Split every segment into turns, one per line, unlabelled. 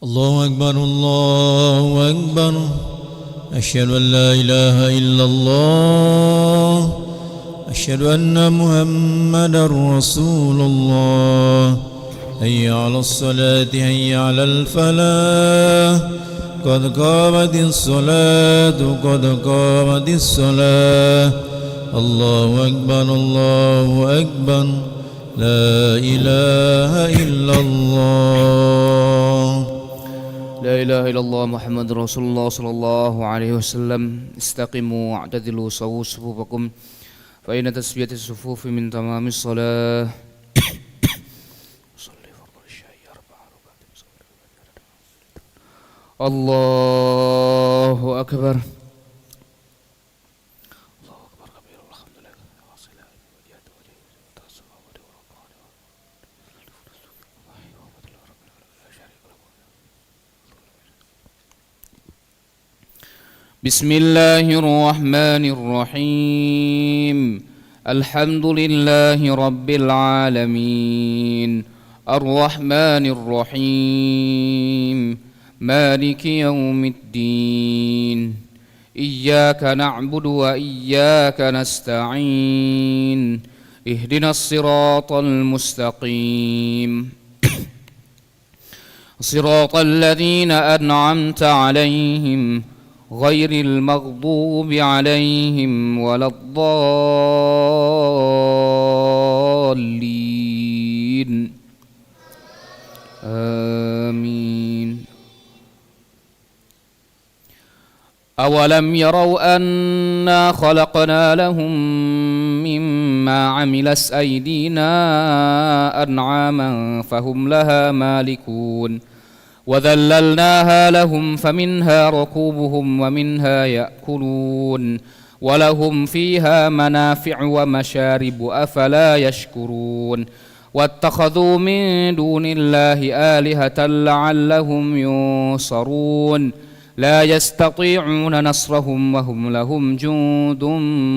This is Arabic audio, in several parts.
الله أكبر الله أكبر أشهد أن لا إله إلا الله أشهد أن محمدا رسول الله هيا على الصلاة هيا على الفلاح قد قامت الصلاة قد قامت الصلاة الله أكبر الله أكبر لا إله إلا الله
لا إله إلا الله محمد رسول الله صلى الله عليه وسلم استقيموا واعتدلوا سووا صفوفكم فإن تسوية الصفوف من تمام الصلاة الله أكبر بسم الله الرحمن الرحيم الحمد لله رب العالمين الرحمن الرحيم مالك يوم الدين إياك نعبد وإياك نستعين اهدنا الصراط المستقيم صراط الذين أنعمت عليهم غير المغضوب عليهم ولا الضالين آمين أولم يروا أنا خلقنا لهم مما عملت أيدينا أنعاما فهم لها مالكون وذللناها لهم فمنها ركوبهم ومنها يأكلون ولهم فيها منافع ومشارب أفلا يشكرون واتخذوا من دون الله آلهة لعلهم ينصرون لا يستطيعون نصرهم وهم لهم جند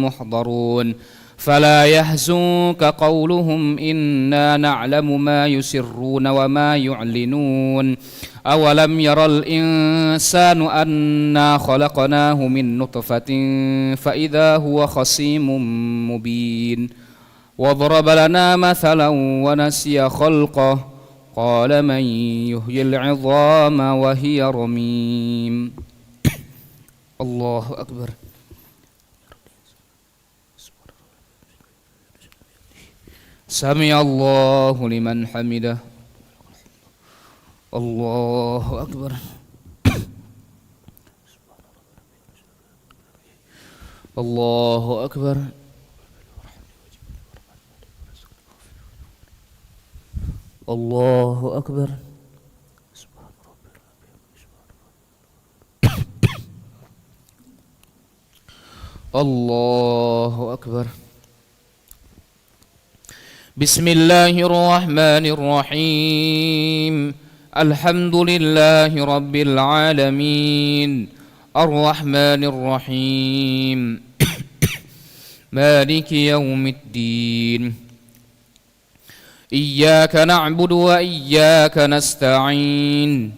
محضرون فلا يحزنك قولهم إنا نعلم ما يسرون وما يعلنون أولم ير الإنسان أنا خلقناه من نطفة فإذا هو خصيم مبين وضرب لنا مثلا ونسي خلقه قال من يحيي العظام وهي رميم الله أكبر سمع الله لمن حمده الله أكبر الله أكبر الله أكبر الله أكبر بسم الله الرحمن الرحيم الحمد لله رب العالمين الرحمن الرحيم مالك يوم الدين إياك نعبد وإياك نستعين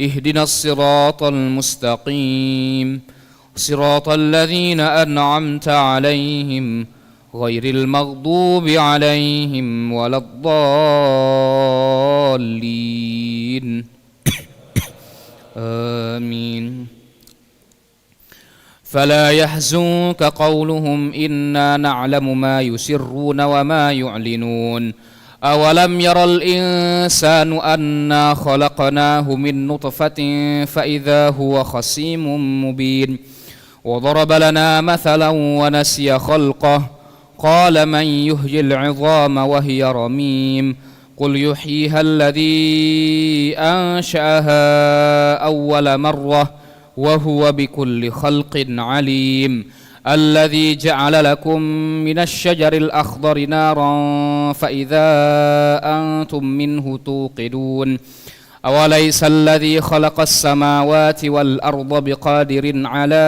اهدنا الصراط المستقيم صراط الذين أنعمت عليهم غير المغضوب عليهم ولا الضالين آمين فلا يحزنك قولهم إنا نعلم ما يسرون وما يعلنون أولم ير الإنسان أنا خلقناه من نطفة فإذا هو خصيم مبين وضرب لنا مثلا ونسي خلقه قال من يحيي العظام وهي رميم قل يحييها الذي أنشأها أول مرة وهو بكل خلق عليم الذي جعل لكم من الشجر الأخضر نارا فإذا أنتم منه توقدون أوليس الذي خلق السماوات والأرض بقادر على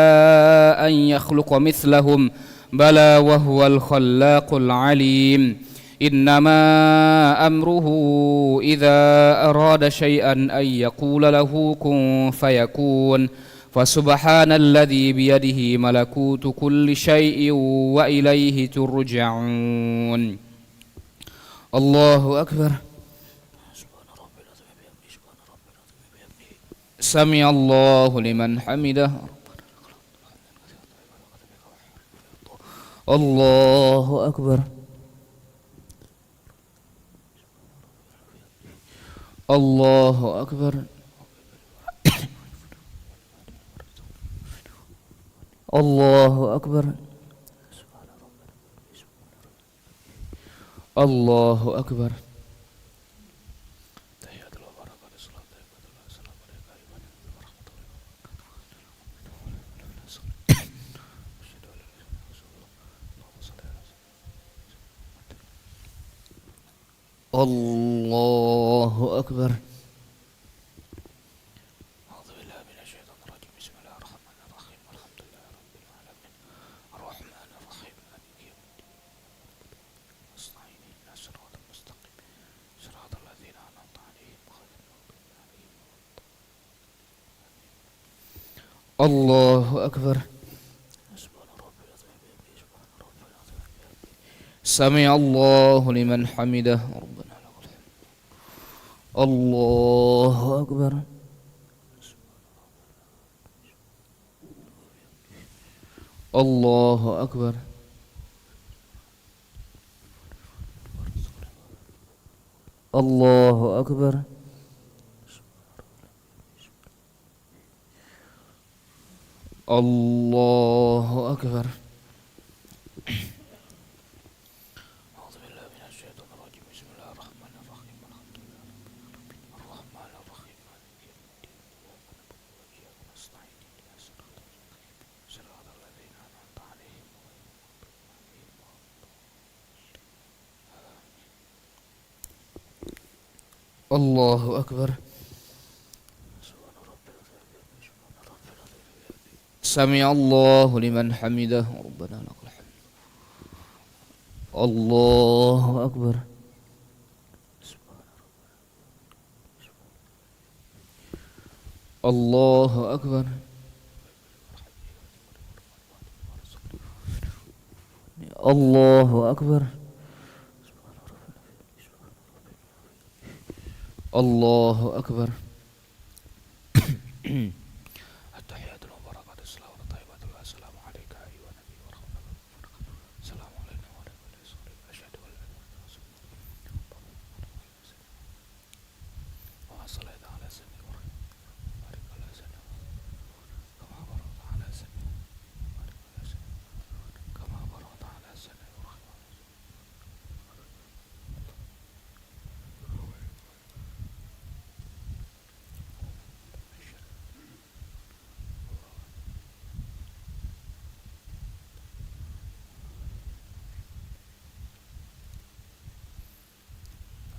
أن يخلق مثلهم بلى وهو الخلاق العليم إنما أمره إذا أراد شيئا أن يقول له كن فيكون فسبحان الذي بيده ملكوت كل شيء وإليه ترجعون الله أكبر سمع الله لمن حمده الله أكبر الله أكبر الله أكبر الله أكبر الله أكبر أعوذ بالله من الشيطان الرجيم بسم الله الرحمن الرحيم الحمد لله رب العالمين الرحمن الرحيم مالك يوم الدين نستعين اهدنا الصراط المستقيم صراط الذين أنعمت عليهم غير المغضوب عليهم الله أكبر سمع الله لمن حمده ربنا لك الحمد الله أكبر الله أكبر الله أكبر الله أكبر الله أكبر سمع الله لمن حمده ربنا لك الحمد الله أكبر الله أكبر الله أكبر الله أكبر التحيات المباركات الصلوات الطيبات والسلام عليك أيها النبي ورحمة الله وبركاته السلام علينا وعلى كل صالح أشهد أن لا إله إلا الله وصليت على سيدنا إبراهيم وبارك على سيدنا كما باركت على سيدنا وبارك على سيدنا كما باركت على سيدنا إبراهيم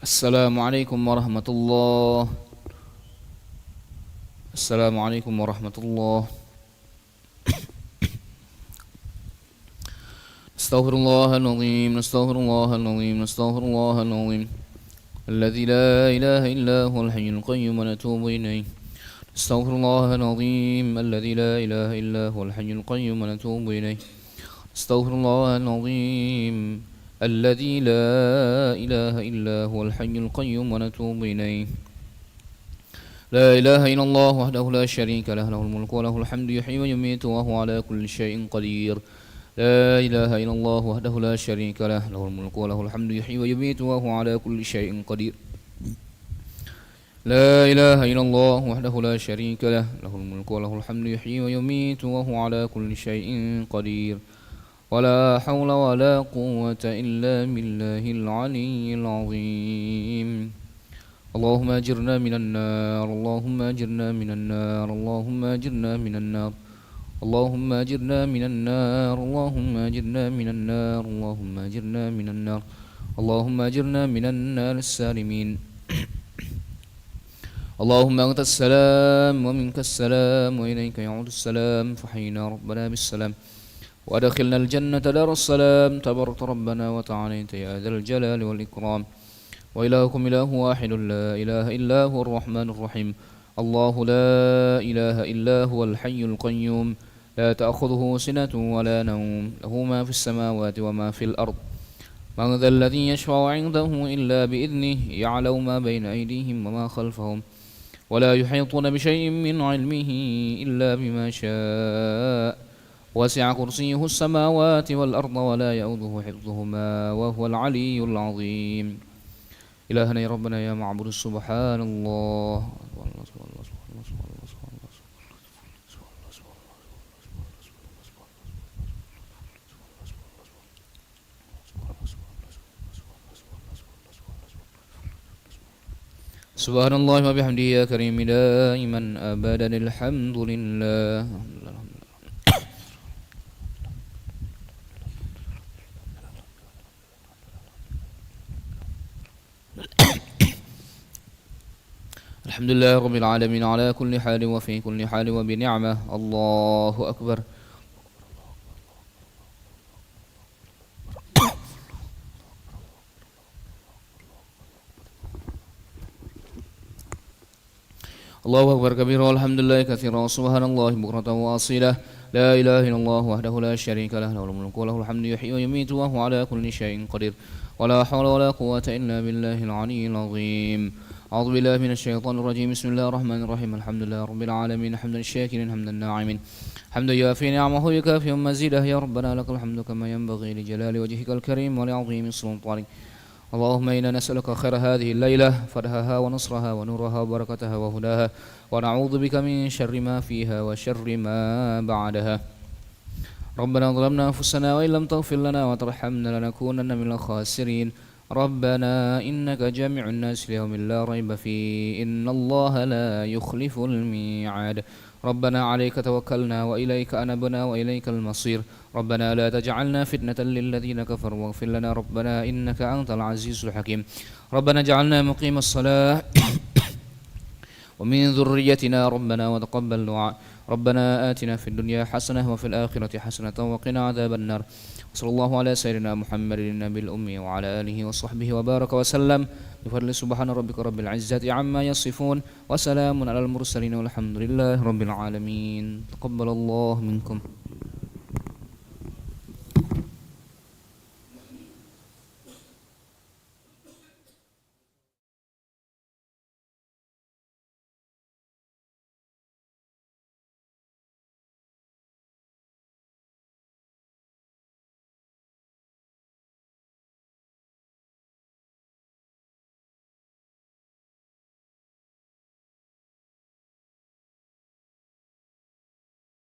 السلام عليكم ورحمة الله السلام عليكم ورحمة الله نستغفر الله العظيم نستغفر الله العظيم نستغفر الله العظيم الذي لا إله إلا هو الحي القيوم ونتوب إليه نستغفر الله العظيم الذي لا إله إلا هو الحي القيوم ونتوب إليه نستغفر الله العظيم الذي لا إله إلا هو الحي القيوم ونتوب إليه لا إله إلا الله وحده لا شريك له له الملك وله الحمد يحيي ويميت وهو على كل شيء قدير لا إله إلا الله وحده لا شريك له له الملك وله الحمد يحيي ويميت وهو على كل شيء قدير لا إله إلا الله وحده لا شريك له له الملك وله الحمد يحيي ويميت وهو على كل شيء قدير ولا حول ولا قوة إلا بالله العلي العظيم اللهم أجرنا من النار اللهم أجرنا من النار اللهم أجرنا من النار اللهم أجرنا من النار اللهم أجرنا من النار اللهم أجرنا من النار اللهم أجرنا من النار السالمين اللهم أنت السلام ومنك السلام وإليك يعود السلام فحينا ربنا بالسلام وأدخلنا الجنة دار السلام تبارك ربنا وتعالى يا ذا الجلال والإكرام. وإلهكم إله واحد لا إله إلا هو الرحمن الرحيم. الله لا إله إلا هو الحي القيوم لا تأخذه سنة ولا نوم له ما في السماوات وما في الأرض. من ذا الذي يشفع عنده إلا بإذنه يعلم ما بين أيديهم وما خلفهم ولا يحيطون بشيء من علمه إلا بما شاء. وسع كرسيه السماوات والأرض ولا يؤوده حفظهما وهو العلي العظيم. إلهنا يا ربنا يا معبود سبحان الله. سبحان الله وبحمده يا كريم دائما أبدا الحمد لله. الحمد لله رب العالمين على كل حال وفي كل حال وبنعمة. الله أكبر. الله أكبر كبيرا والحمد لله كثيرا وسبحان الله بكرة وأصيلا. لا إله إلا الله وحده لا شريك له له الملك وله الحمد يحيي ويميت وهو على كل شيء قدير ولا حول ولا قوة إلا بالله العلي العظيم. أعوذ بالله من الشيطان الرجيم. بسم الله الرحمن الرحيم. الحمد لله رب العالمين حمدا الشاكرين حمدا الناعمين حمدا يوافي نعمه يكافئ مزيده. يا ربنا لك الحمد كما ينبغي لجلال وجهك الكريم ولعظيم سلطانك. اللهم إنا نسألك خير هذه الليلة فرحها ونصرها ونورها وبركتها وهداها ونعوذ بك من شر ما فيها وشر ما بعدها. ربنا ظلمنا أنفسنا وإن لم تغفر لنا وترحمنا لنكونن من الخاسرين. ربنا إنك جامع الناس ليوم لا ريب فيه إن الله لا يخلف الميعاد. ربنا عليك توكلنا وإليك أنبنا وإليك المصير. ربنا لا تجعلنا فتنة للذين كفروا واغفر لنا ربنا إنك أنت العزيز الحكيم. ربنا اجعلنا مقيم الصلاة ومن ذريتنا ربنا وتقبل دعاء. ربنا آتنا في الدنيا حسنة وفي الآخرة حسنة وقنا عذاب النار. صلى الله على سيدنا محمد النبي الأمي وعلى آله وصحبه وبارك وسلم بفضل سبحان ربك رب العزة عما يصفون وسلام على المرسلين والحمد لله رب العالمين. تقبل الله منكم.